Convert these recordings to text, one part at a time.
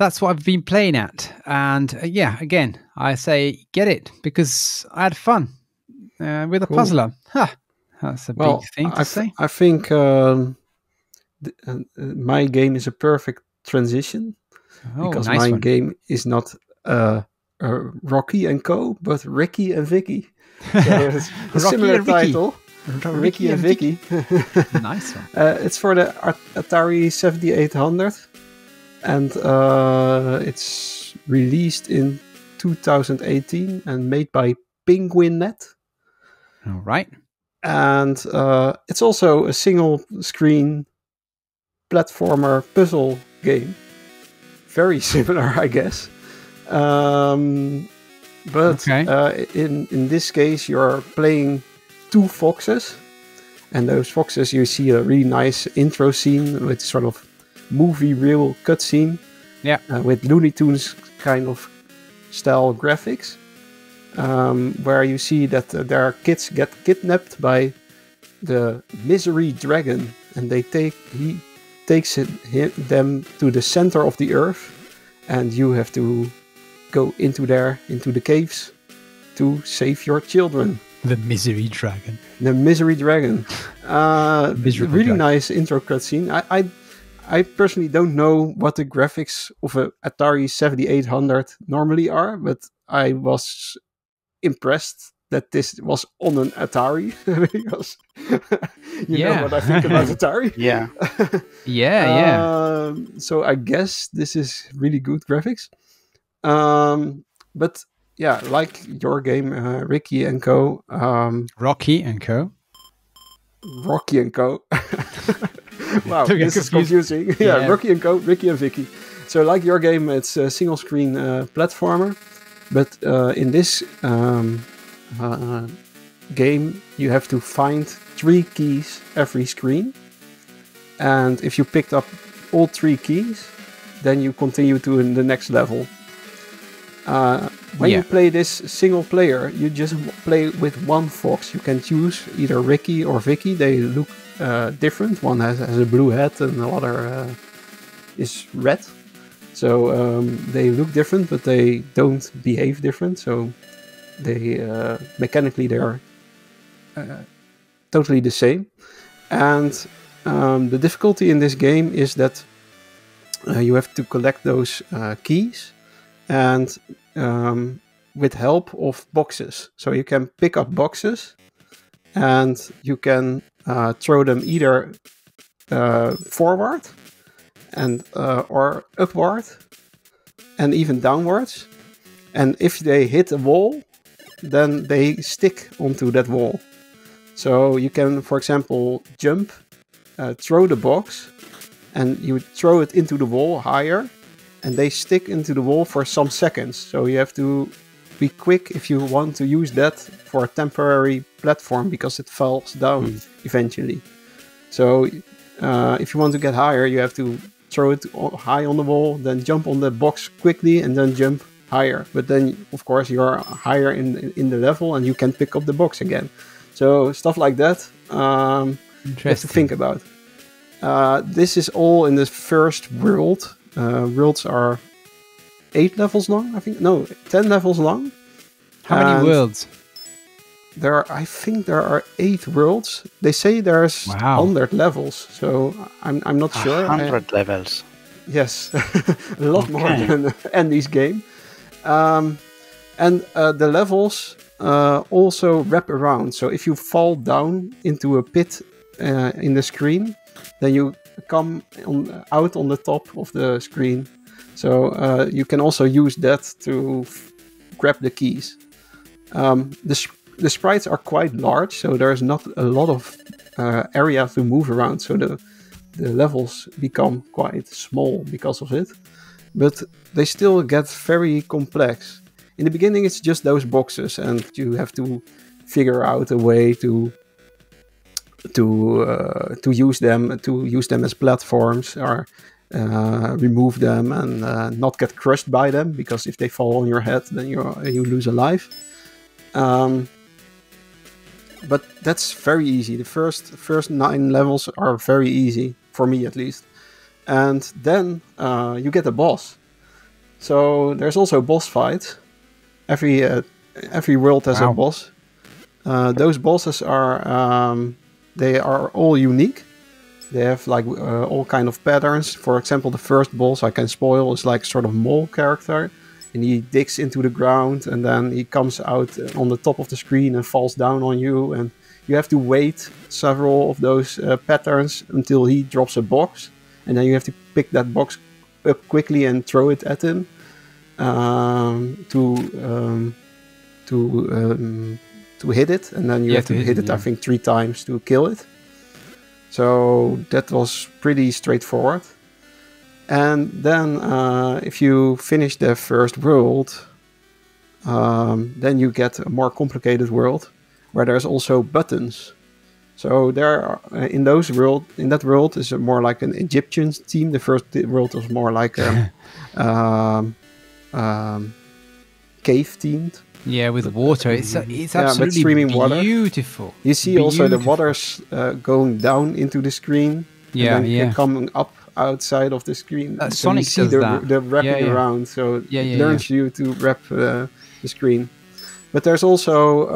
that's what I've been playing at. And again, I say get it because I had fun with a Cool. puzzler. Ha! That's a big thing to say. I think my game is a perfect transition because nice my one. game is not Rocky and Co, but Rikki and Vikki. So it's a similar title. Rikki and Vikki. Nice one. It's for the Atari 7800, and it's released in 2018 and made by PenguinNet. All right. And it's also a single screen platformer puzzle game. Very similar, I guess. But in this case, you're playing 2 foxes. And those foxes, you see a really nice intro scene with sort of movie reel cutscene. Yeah. With Looney Tunes kind of style graphics. Where you see that their kids get kidnapped by the Misery Dragon, and he takes them to the center of the earth, and you have to go into the caves to save your children. The Misery Dragon. The Misery Dragon. Really nice intro cutscene. I personally don't know what the graphics of a Atari 7800 normally are, but I was impressed that this was on an Atari because you know what I think about Atari. Yeah. So I guess this is really good graphics. But yeah, like your game, Rikki and Co. Rocky and Co. Rocky and Co. Wow, this is confusing. Yeah, Rocky and Co. Rikki and Vikki. So like your game, it's a single screen platformer. But in this game, you have to find 3 keys every screen. And if you picked up all 3 keys, then you continue to the next level. When you play this single player, you just play with 1 fox. You can choose either Rikki or Vikki. They look different. One has a blue hat and the other is red. So they look different, but they don't behave different. So they mechanically they are totally the same. And the difficulty in this game is that you have to collect those keys and with help of boxes. So you can pick up boxes and you can throw them either forward and or upward and even downwards. And if they hit a wall, then they stick onto that wall. So you can, for example, jump, throw the box, and you throw it into the wall higher, and they stick into the wall for some seconds. So you have to be quick if you want to use that for a temporary platform, because it falls down eventually. So if you want to get higher, you have to throw it high on the wall, then jump on the box quickly, and then jump higher. But then, of course, you're higher in the level, and you can pick up the box again. So stuff like that, you have to think about. This is all in the first world. Worlds are 8 levels long, I think. No, 10 levels long. How many worlds? I think there are 8 worlds. They say there's 100 levels, so I'm not sure. 100 levels. Yes, a lot more than Andy's game. And the levels also wrap around. So if you fall down into a pit in the screen, then you come out on the top of the screen. So you can also use that to grab the keys. The sprites are quite large, so there's not a lot of area to move around. So the levels become quite small because of it. But they still get very complex. In the beginning, it's just those boxes, and you have to figure out a way to use them as platforms, or remove them and not get crushed by them, because if they fall on your head, then you lose a life. But that's very easy. The first 9 levels are very easy, for me at least. And then you get a boss. So there's also boss fights. Every world has a boss. Those bosses are they are all unique. They have like all kind of patterns. For example, the first boss I can spoil is like sort of mole character, and he digs into the ground, and then he comes out on the top of the screen and falls down on you, and you have to wait several of those patterns until he drops a box, and then you have to pick that box up quickly and throw it at him to hit it, and then you have to hit it, I think, 3 times to kill it. So that was pretty straightforward. And then if you finish the first world, then you get a more complicated world where there's also buttons. So there are, in that world is more like an Egyptian theme. The first world was more like a cave themed. Yeah, with water. It's absolutely streaming beautiful. Water. You see also the waters going down into the screen. Yeah, and coming up outside of the screen. So Sonic you see does that. The wrapping around, so it learns you to wrap the screen. But there's also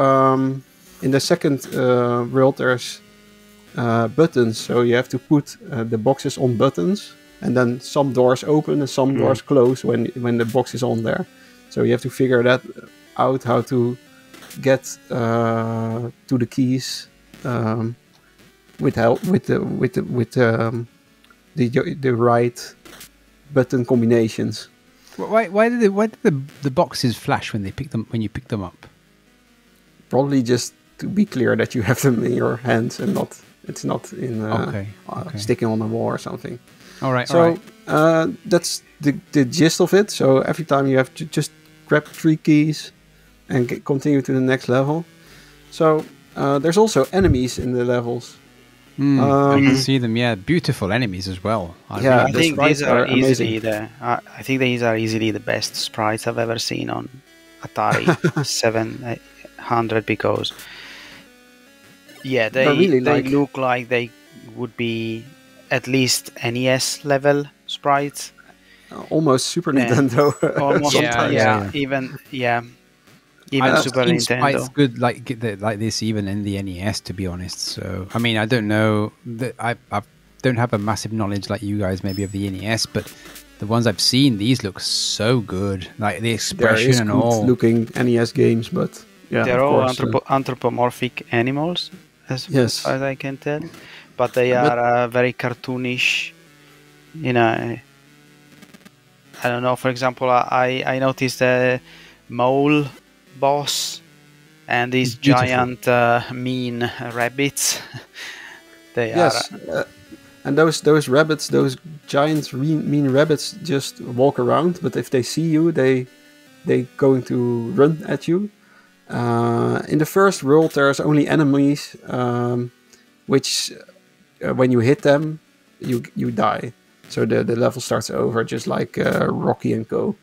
in the second world there's buttons, so you have to put the boxes on buttons, and then some doors open and some doors close when the box is on there. So you have to figure that out, how to get to the keys with help with the right button combinations. Why did the boxes flash when you pick them up? Probably just to be clear that you have them in your hands and it's not in sticking on the wall or something. All right. So that's the gist of it. So every time you have to just grab 3 keys and continue to the next level. So there's also enemies in the levels. I can see them. Yeah, beautiful enemies as well. I think these are easily the best sprites I've ever seen on Atari 700, because they look like they would be at least NES level sprites. Almost Super Nintendo. Almost, even Super Nintendo. It's good like this even in the NES, to be honest. So I mean, I don't know that I don't have a massive knowledge like you guys maybe of the NES, but the ones I've seen, these look so good. Like the expression and all. Looking NES games, but they're all anthropomorphic animals, as far as I can tell, but they are very cartoonish. You know, I don't know. For example, I noticed a mole boss and these giant mean rabbits. They are and those rabbits, those giant mean rabbits, just walk around, but if they see you, they going to run at you. In the first world there's only enemies which when you hit them you die, so the level starts over, just like Rocky and Co.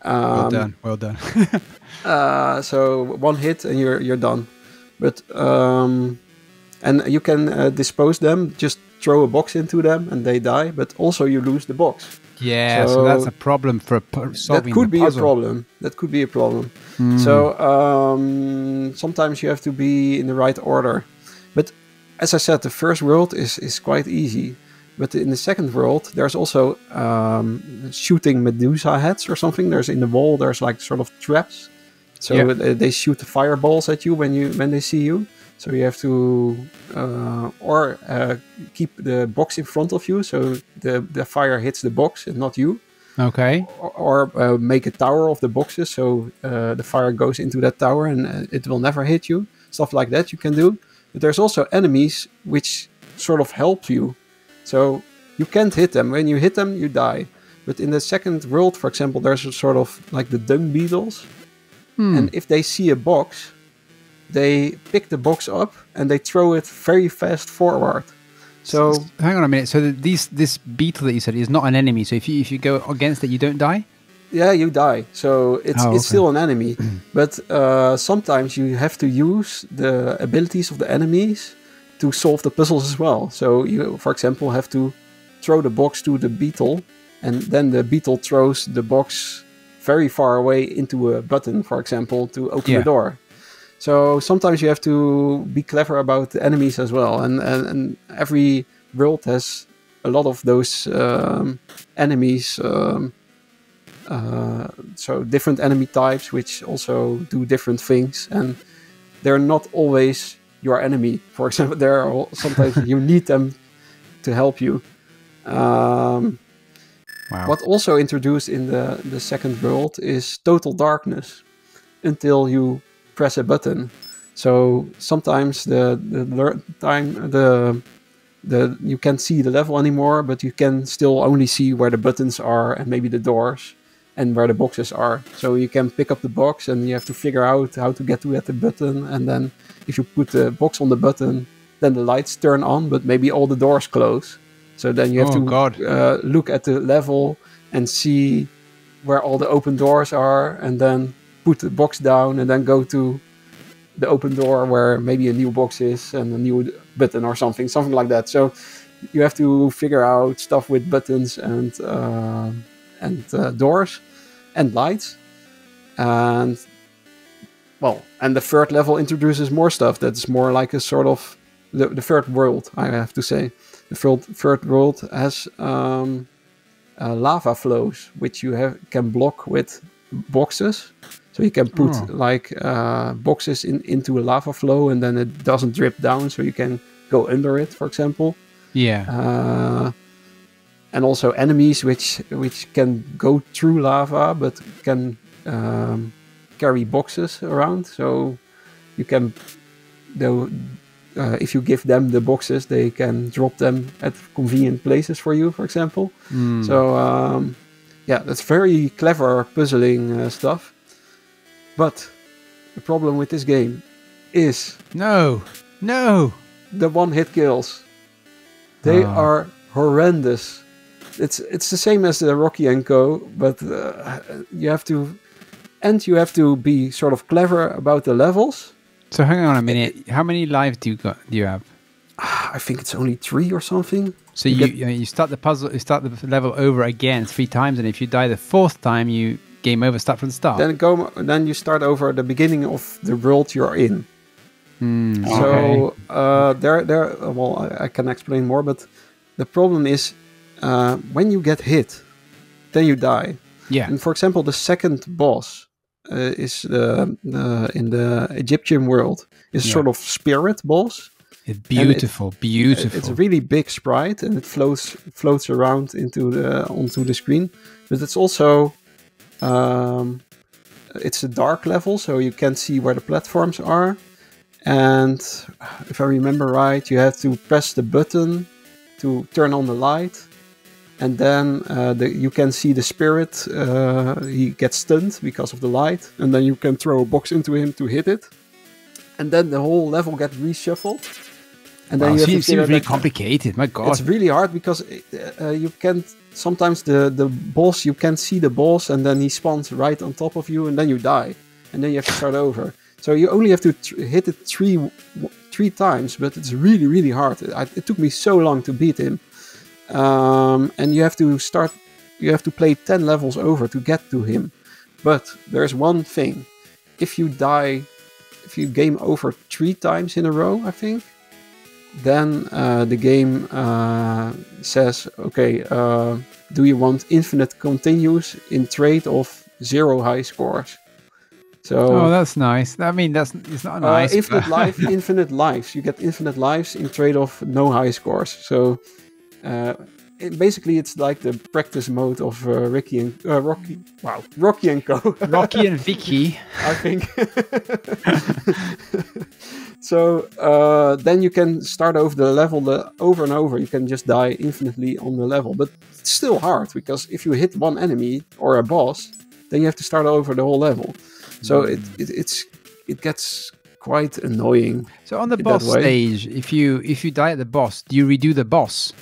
Well done. So one hit and you're done. But and you can dispose them, just throw a box into them and they die, but also you lose the box. Yeah, so that's a problem for solving the puzzle. That could be a problem. So sometimes you have to be in the right order. But as I said, the first world is quite easy. But in the second world, there's also shooting Medusa heads or something. There's in the wall, there's like sort of traps. So they shoot the fireballs at you when they see you. So you have to keep the box in front of you, so the fire hits the box and not you. Okay. Or make a tower of the boxes, so the fire goes into that tower and it will never hit you. Stuff like that you can do. But there's also enemies which sort of help you. So you can't hit them. When you hit them, you die. But in the second world, for example, there's a sort of like the dung beetles. And if they see a box, they pick the box up and they throw it very fast forward. So hang on a minute. So this beetle that you said is not an enemy. So if you go against it, you don't die? Yeah, you die. So it's still an enemy. But sometimes you have to use the abilities of the enemies to solve the puzzles as well. So you, for example, have to throw the box to the beetle, and then the beetle throws the box very far away into a button, for example, to open the door. So sometimes you have to be clever about the enemies as well. And every world has a lot of those enemies. So different enemy types, which also do different things. And they're not always your enemy. For example, there are sometimes you need them to help you. What also introduced in the second world is total darkness until you press a button. So sometimes you can't see the level anymore, but you can still only see where the buttons are and maybe the doors and where the boxes are. So you can pick up the box and you have to figure out how to get to the button. And then if you put the box on the button, then the lights turn on, but maybe all the doors close. So then you have to look at the level and see where all the open doors are, and then put the box down and then go to the open door where maybe a new box is and a new button or something like that. So you have to figure out stuff with buttons and doors and lights. And the third level introduces more stuff that's more like a sort of the third world, I have to say. The third world has lava flows, which you can block with boxes. So you can put boxes into a lava flow, and then it doesn't drip down, so you can go under it, for example. Yeah. And also enemies which can go through lava, but can carry boxes around. So you can, if you give them the boxes, they can drop them at convenient places for you, for example. So that's very clever puzzling stuff. But the problem with this game is no, the one-hit kills. They are horrendous. It's the same as the Rocky and Co. But you have to be sort of clever about the levels. So hang on a minute. How many lives do you have? I think it's only 3 or something. So you start the puzzle, you start the level over again 3 times, and if you die the 4th time, you game over, start from the start. Then you start over the beginning of the world you're in. So I can explain more, but the problem is when you get hit, then you die. Yeah. And for example, the second boss is in the Egyptian world is a sort of spirit boss. It's beautiful. It's a really big sprite, and it floats around onto the screen. But it's also it's a dark level, so you can't see where the platforms are. And if I remember right, you have to press the button to turn on the light. And then you can see the spirit. He gets stunned because of the light. And then you can throw a box into him to hit it. And then the whole level gets reshuffled. And then it seems really complicated. My God, it's really hard because you can't. Sometimes the boss, you can't see the boss, and then he spawns right on top of you, and then you die, and then you have to start over. So you only have to hit it three times, but it's really, really hard. It took me so long to beat him, and you have to play 10 levels over to get to him. But there's one thing: if you game over 3 times in a row, I think, then the game says, okay, do you want infinite continues in trade of 0 high scores? So, that's nice. I mean, it's not nice. Infinite lives. You get infinite lives in trade of no high scores. So basically, it's like the practice mode of Rikki and Rocky and Co. Rikki and Vikki, I think. So then you can start over the level over and over. You can just die infinitely on the level, but it's still hard because if you hit one enemy or a boss, then you have to start over the whole level. So it gets quite annoying. So on the boss stage, if you die at the boss, do you redo the boss?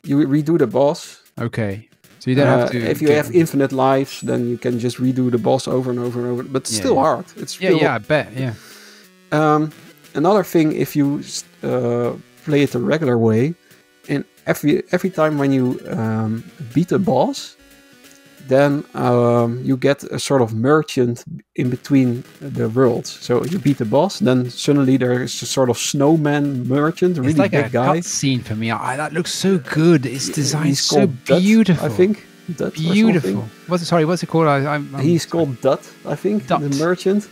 You redo the boss. Okay. So you don't have to. If you have infinite lives, then you can just redo the boss over and over and over. But it's still hard. It's I bet. Yeah. Another thing, if you play it the regular way, and every time when you beat a boss, then you get a sort of merchant in between the worlds. So you beat the boss, then suddenly there is a sort of snowman merchant, really it's like big a guy. cutscene for me. That looks so good. It's designed He's so called Dut, beautiful. I think. Dut beautiful. What's it called? He's called Dut, I think, Dut. the merchant.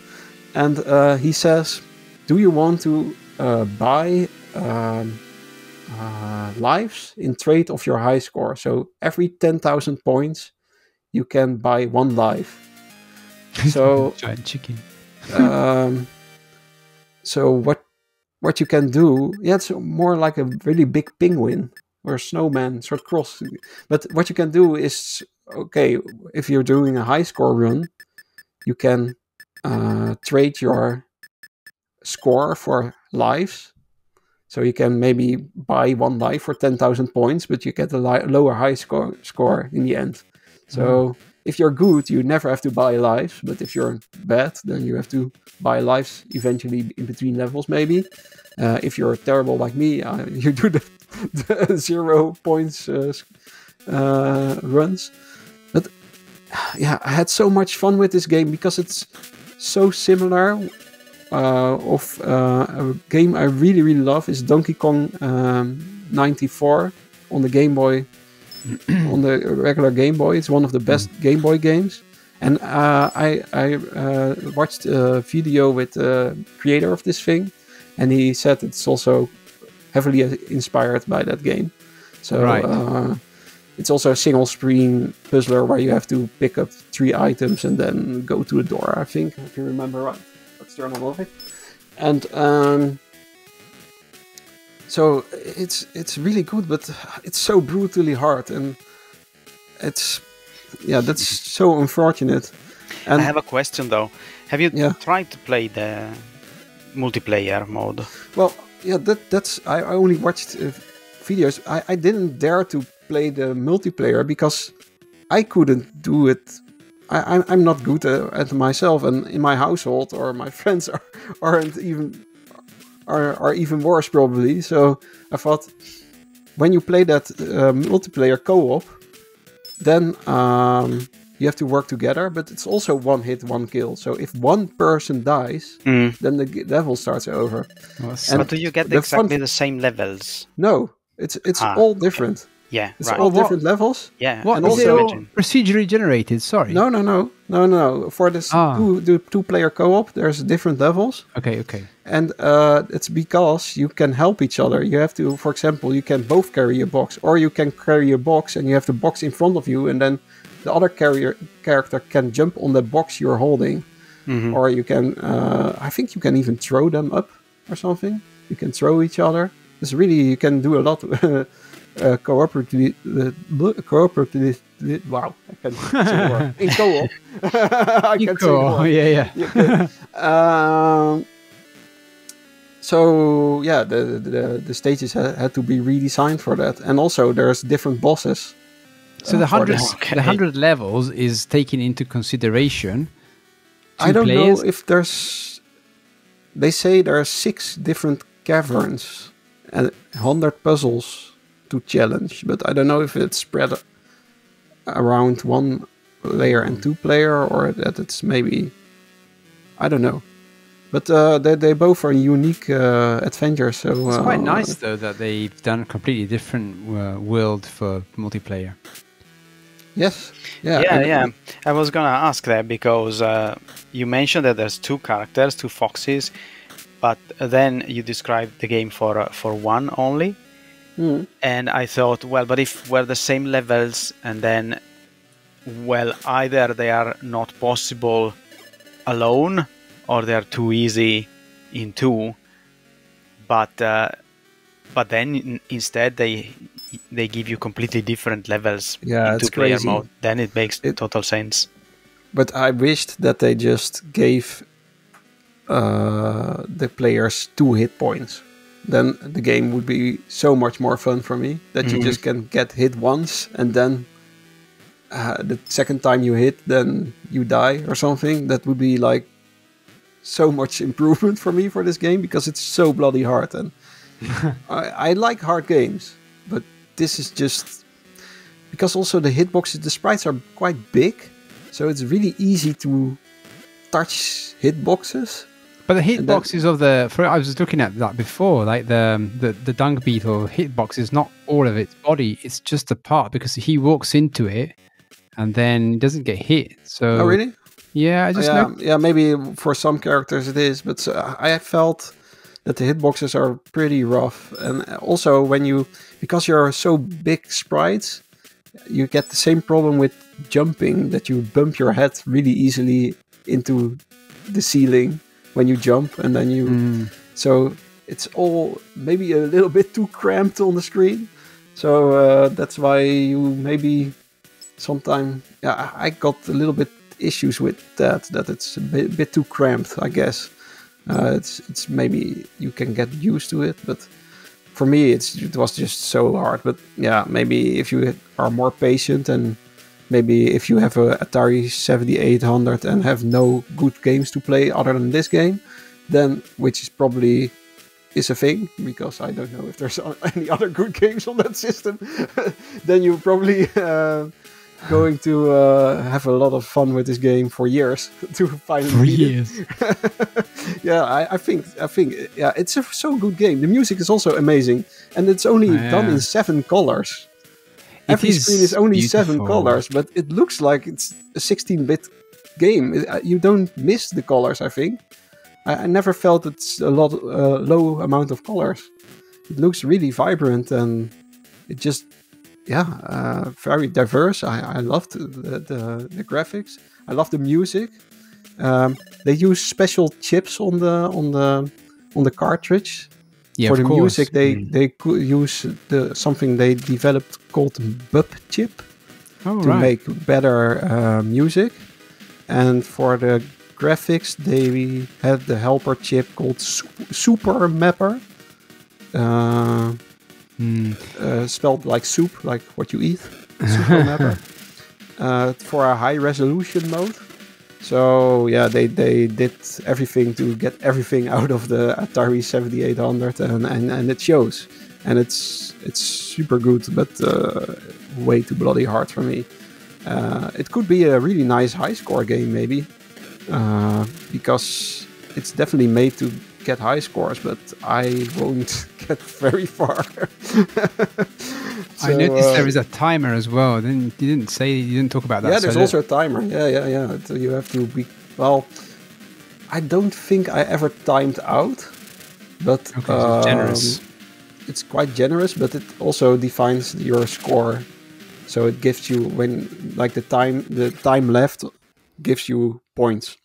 And he says, do you want to buy lives in trade of your high score? So every 10,000 points, you can buy 1 life. So giant chicken. So what you can do? Yeah, it's more like a really big penguin or a snowman sort of cross. But what you can do is, okay, if you're doing a high score run, you can trade your score for lives. So you can maybe buy 1 life for 10,000 points, but you get a lower high score in the end. So if you're good, you never have to buy lives. But if you're bad, then you have to buy lives eventually in between levels, maybe. If you're terrible like me, you do the 0 points runs. But yeah, I had so much fun with this game because it's so similar. A game I really, really love is Donkey Kong 94 on the Game Boy. On the regular Game Boy. It's one of the best Game Boy games. And I watched a video with the creator of this thing, and he said it's also heavily inspired by that game. So it's also a single screen puzzler where you have to pick up 3 items and then go to the door, I think, if you remember right. Let's turn on all of it. And so it's really good, but it's so brutally hard, and that's so unfortunate. And I have a question though. Have you tried to play the multiplayer mode? Well, yeah, that's I only watched videos. I didn't dare to play the multiplayer because I couldn't do it. I'm not good at myself, and in my household or my friends are even worse probably. So I thought, when you play that multiplayer co-op, then you have to work together, but it's also 1 hit, 1 kill. So if one person dies, then the level starts over. But do you get exactly the same levels? No, it's all different. Okay. Yeah, it's all different levels. Yeah, what? and Is it all also procedurally generated? Sorry. No. For this the 2-player co-op, there's different levels. Okay. And it's because you can help each other. You have to, for example, you can both carry a box, or you can carry a box and you have the box in front of you, and then the other character can jump on the box you're holding. Or you can, I think you can even throw them up or something. You can throw each other. It's really, you can do a lot. Cooperatively. Wow, I can't say the word. In co-op. I can't say the word. Yeah. So yeah, the stages had to be redesigned for that, and also there's different bosses. So the 100 levels is taken into consideration. I don't know if there's. They say there are 6 different caverns and 100 puzzles to challenge, but I don't know if it's spread around 1 player and 2 player, or that it's maybe, I don't know. But they both are unique adventures. So it's quite nice though that they've done a completely different world for multiplayer. Yes. Yeah. I was gonna ask that because you mentioned that there's 2 characters, 2 foxes, but then you described the game for 1 only. And I thought, well, but if we're the same levels, and then, well, either they are not possible alone, or they're too easy in 2. But then instead they give you completely different levels in 2-player mode. Then it makes total sense. But I wished that they just gave the players 2 hit points. Then the game would be so much more fun for me, that you just can get hit once, and then the second time you hit, then you die or something. That would be like so much improvement for me for this game, because it's so bloody hard. And I like hard games, but this is just, because also the hitboxes, the sprites are quite big, so it's really easy to touch hitboxes. But the hitboxes of I was looking at that before, like the dung beetle hitbox is not all of its body; it's just a part because he walks into it and then doesn't get hit. So, oh really? Yeah, I just maybe for some characters it is, but I felt that the hitboxes are pretty rough, and also because you're so big sprites, you get the same problem with jumping, that you bump your head really easily into the ceiling when you jump, and then so it's all maybe a little bit too cramped on the screen. So that's why you maybe sometimes I got a little bit issues with that it's a bit too cramped, I guess. It's maybe you can get used to it, but for me it was just so hard. But yeah, maybe if you are more patient, and maybe if you have a Atari 7800 and have no good games to play other than this game, then, which is probably is a thing, because I don't know if there's any other good games on that system, then you're probably going to have a lot of fun with this game for years to finally beat it. Yeah, I think yeah, it's a so good game. The music is also amazing, and it's only done in 7 colors. Every screen is only beautiful. 7 colors, but it looks like it's a 16-bit game. You don't miss the colors, I think. I never felt it's a low amount of colors. It looks really vibrant, and it just, very diverse. I loved the graphics. I love the music. They use special chips on the cartridge. Yeah, for the course. Music, they could use something they developed called Bub chip to make better music. And for the graphics, they had the helper chip called Super Mapper, spelled like soup, like what you eat. Super Mapper for a high resolution mode. So yeah, they did everything to get everything out of the Atari 7800, and it shows, and it's super good, but way too bloody hard for me. It could be a really nice high score game maybe, because it's definitely made to get high scores, but I won't get very far. So, I noticed there is a timer as well. Then you didn't talk about that. Yeah, there's also a timer. Yeah. You have to be, well, I don't think I ever timed out, but so it's generous. It's quite generous, but it also defines your score. So it gives you the time left gives you points.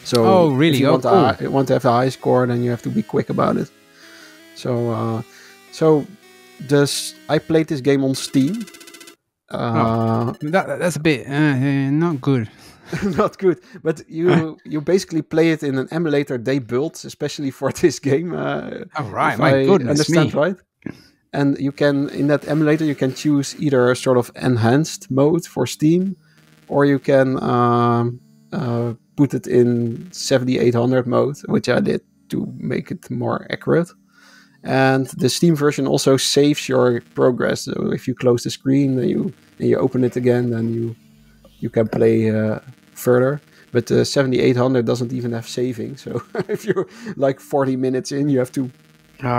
So really? If you want to have a high score, then you have to be quick about it. So I played this game on Steam. That's a bit not good. Not good, but you basically play it in an emulator they built especially for this game. My goodness, understand me. Right? And you can, in that emulator, you can choose either a sort of enhanced mode for Steam, or you can put it in 7800 mode, which I did to make it more accurate. And the Steam version also saves your progress. So if you close the screen and you open it again, then you can play further. But the 7800 doesn't even have saving. So if you're like 40 minutes in, you have to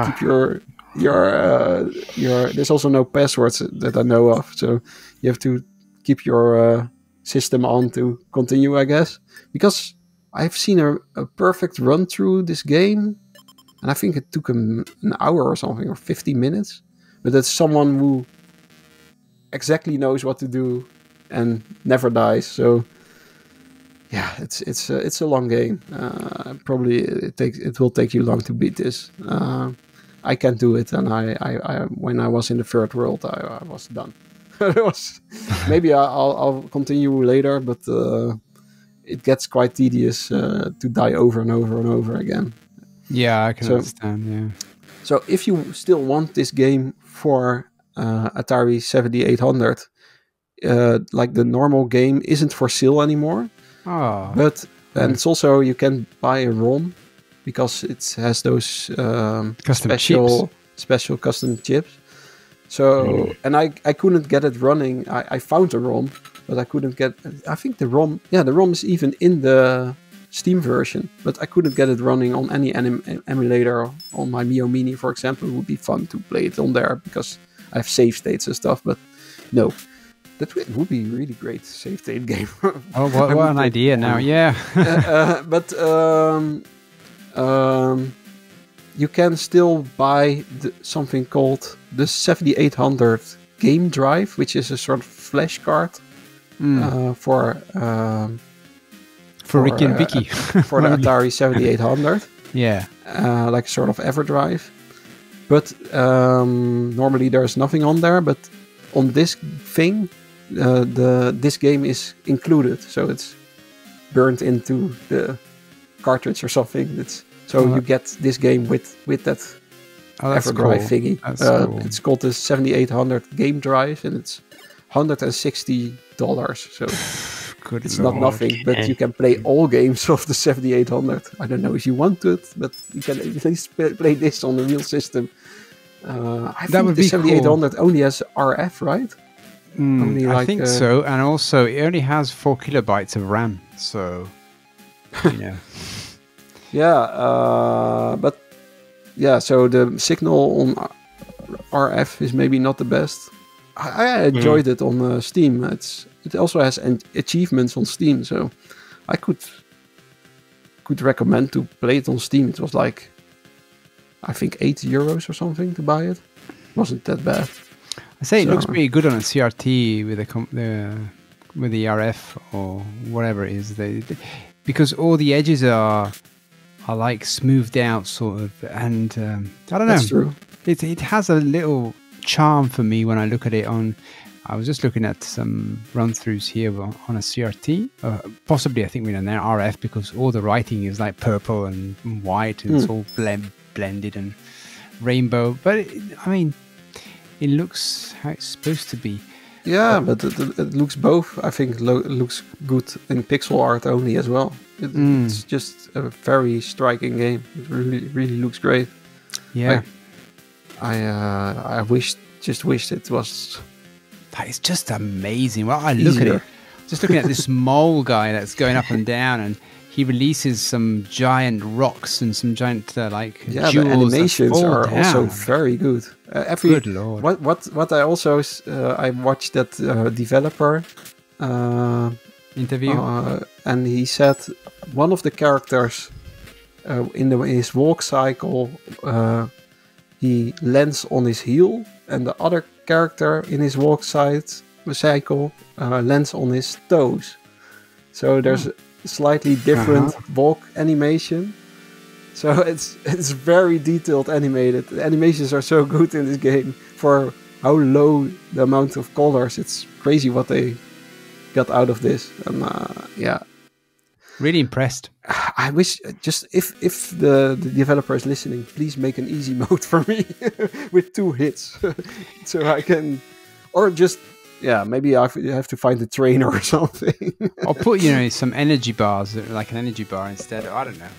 keep your there's also no passwords that I know of. So you have to keep your system on to continue, I guess. Because I've seen a perfect run through this game, and I think it took an hour or something, or 50 minutes. But that's someone who exactly knows what to do and never dies. So yeah, it's a long game. Probably it will take you long to beat this. I can't do it, and I when I was in the third world, I was done. Maybe I'll continue later, but it gets quite tedious to die over and over and over again. Yeah, I can understand, yeah. So if you still want this game for Atari 7800, like the normal game isn't for sale anymore. But and it's also, you can buy a ROM, because it has those special custom chips. So, and I couldn't get it running. I found a ROM, but I couldn't get... I think the ROM is even in the Steam version, but I couldn't get it running on any emulator. On my Mio Mini, for example. It would be fun to play it on there, because I have save states and stuff, but no. That would be a really great save state game. Oh, what an idea now, yeah. But you can still buy something called the 7800 game drive, which is a sort of flash card for Rikki and Vikki. For the Atari 7800. Yeah. Like a sort of EverDrive. But normally there's nothing on there, but on this thing, this game is included, so it's burned into the cartridge or something. You get this game with that EverDrive thingy. Cool. It's called the 7800 game drive, and it's $160. So it's not nothing, but you can play all games of the 7800. I don't know if you want it, but you can at least play this on the real system. I think the 7800 only has RF, right? I think so, and also it only has 4 kilobytes of RAM, so you know. So the signal on RF is maybe not the best. I enjoyed it on Steam. It also has achievements on Steam, so I could recommend to play it on Steam. It was like, I think €8 or something to buy it. Wasn't that bad. I say it looks pretty good on a CRT with the RF or whatever it is. Because all the edges are like smoothed out sort of, and I don't know. That's true. It has a little charm for me when I look at it on. I was just looking at some run-throughs here on a CRT. Possibly, I think we're in there RF, because all the writing is like purple and white, and it's all blended and rainbow. But I mean, it looks how it's supposed to be. Yeah, but it looks both. I think it looks good in pixel art only as well. It's just a very striking game. It really looks great. Yeah, I just wished it was. That is just amazing. Well, I look at it, just looking at this mole guy that's going up and down, and he releases some giant rocks and some giant jewels. The animations are also very good. Good Lord! What I also I watched that developer interview, and he said one of the characters in his walk cycle he lands on his heel, and the other character in his walk cycle lands on his toes. So there's a slightly different walk animation. So it's very detailed animated. The animations are so good in this game for how low the amount of colors. It's crazy what they got out of this. And really impressed. I wish just if the developer is listening, please make an easy mode for me with 2 hits, so I can, or just maybe I have to find a trainer or something. Or put some energy bars, like an energy bar instead. I don't know.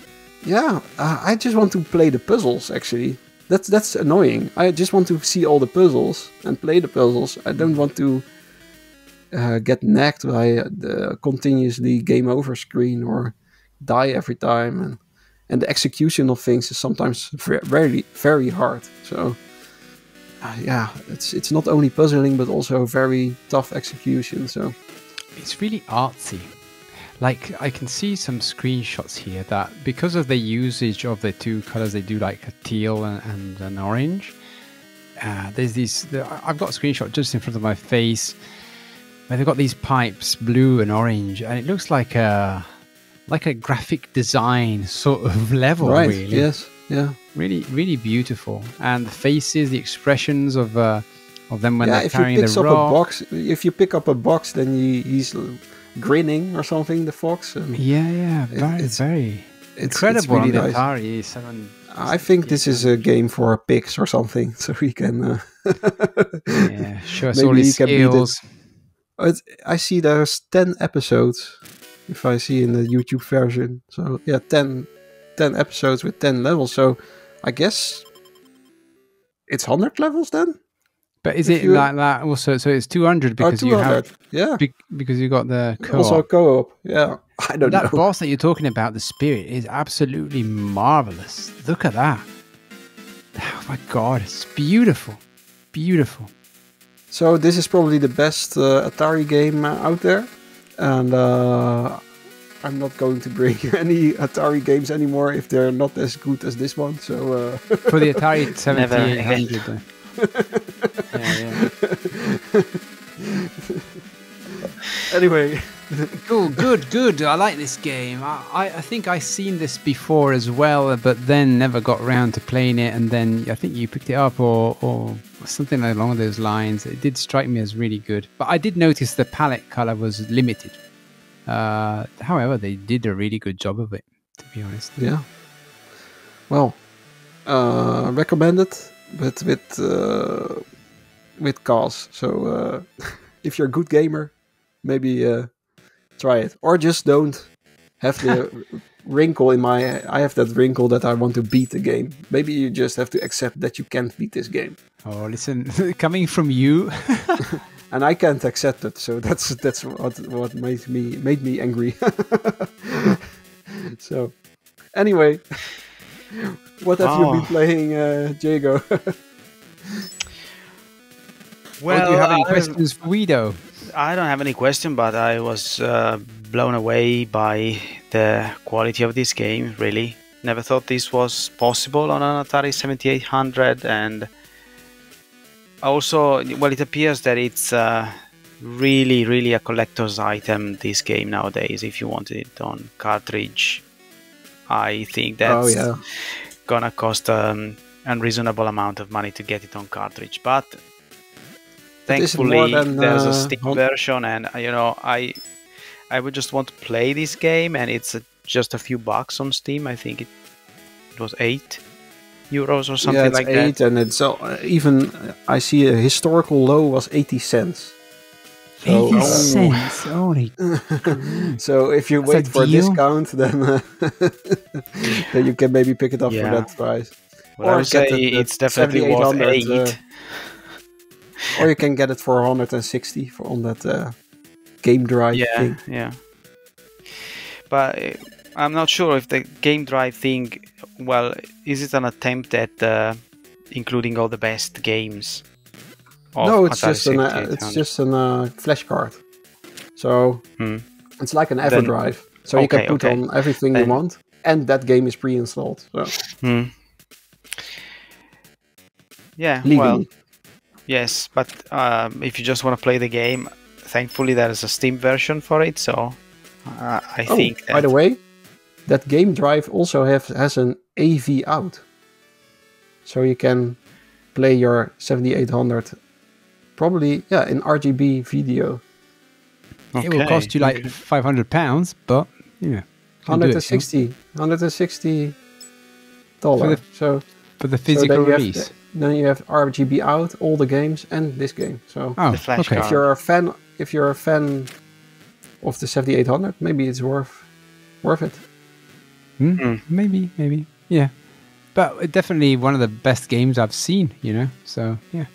Yeah, I just want to play the puzzles. Actually, that's annoying. I just want to see all the puzzles and play the puzzles. I don't want to get nagged by the continuously game over screen or die every time, and the execution of things is sometimes very very hard. So it's not only puzzling but also very tough execution. So it's really artsy. Like, I can see some screenshots here that because of the usage of the 2 colors, they do like a teal and an orange. There's these. I've got a screenshot just in front of my face where they've got these pipes, blue and orange, and it looks like a graphic design sort of level, right? Really. Yes, yeah. Really, really beautiful, and the faces, the expressions of them when they're carrying the rock. If you pick up a box, then he's grinning or something. The fox. Very incredible. It's really on the Atari 7. I think this is a game for pigs or something, so we can. Show us all his skills. I see there's 10 episodes, if I see in the YouTube version. So 10 episodes with 10 levels. So I guess it's 100 levels then? But is it like that also? So it's 200 because 200, because you got the co-op. Also co-op, yeah. I don't know. That boss that you're talking about, the spirit, is absolutely marvelous. Look at that. Oh my god, it's beautiful. Beautiful. So this is probably the best Atari game out there. And I'm not going to bring any Atari games anymore if they're not as good as this one. So for the Atari 7800. Anyway. Cool, good. I like this game. I think I seen this before as well, but then never got around to playing it. And then I think you picked it up or something along those lines. It did strike me as really good. But I did notice the palette color was limited. However, they did a really good job of it, to be honest. Yeah. Well, recommended, but with cause. So if you're a good gamer, maybe try it, or just don't have the wrinkle in my. I have that wrinkle that I want to beat the game. Maybe you just have to accept that you can't beat this game. Oh, listen, coming from you. And I can't accept it, so that's what made me angry. So, anyway, what have you been playing, Jago? Well, do you have any questions for Guido? I don't have any question, but I was blown away by the quality of this game. Really, never thought this was possible on an Atari 7800, and also, well, it appears that it's really a collector's item, this game nowadays. If you want it on cartridge, I think that's gonna cost an unreasonable amount of money to get it on cartridge. But thankfully, there's a Steam version, and I would just want to play this game, and it's just a few bucks on Steam. I think it was €8 or something like that. 8, and it's even I see a historical low was 80 cents. So, 80 cents. Holy. So if you wait for a discount, then then you can maybe pick it up for that price. Well, or I would say it's definitely worth 8. Or you can get it for 160 on that Game Drive thing. Yeah. But I'm not sure if the Game Drive thing, well, is it an attempt at including all the best games? No, it's just a flash card. So it's like an EverDrive. So you can put on everything you want, and that game is pre-installed. So. Yeah, legally. Well, yes, but if you just want to play the game, thankfully there is a Steam version for it. So I think. By the way, that Game Drive also has an AV out, so you can play your 7800 probably in RGB video. Okay. It will cost you like £500, but $160 for the physical release. Then you have RGB out, all the games, and this game. So the flash card. If you're a fan of the 7800, maybe it's worth it. Maybe, yeah. But definitely one of the best games I've seen. So yeah.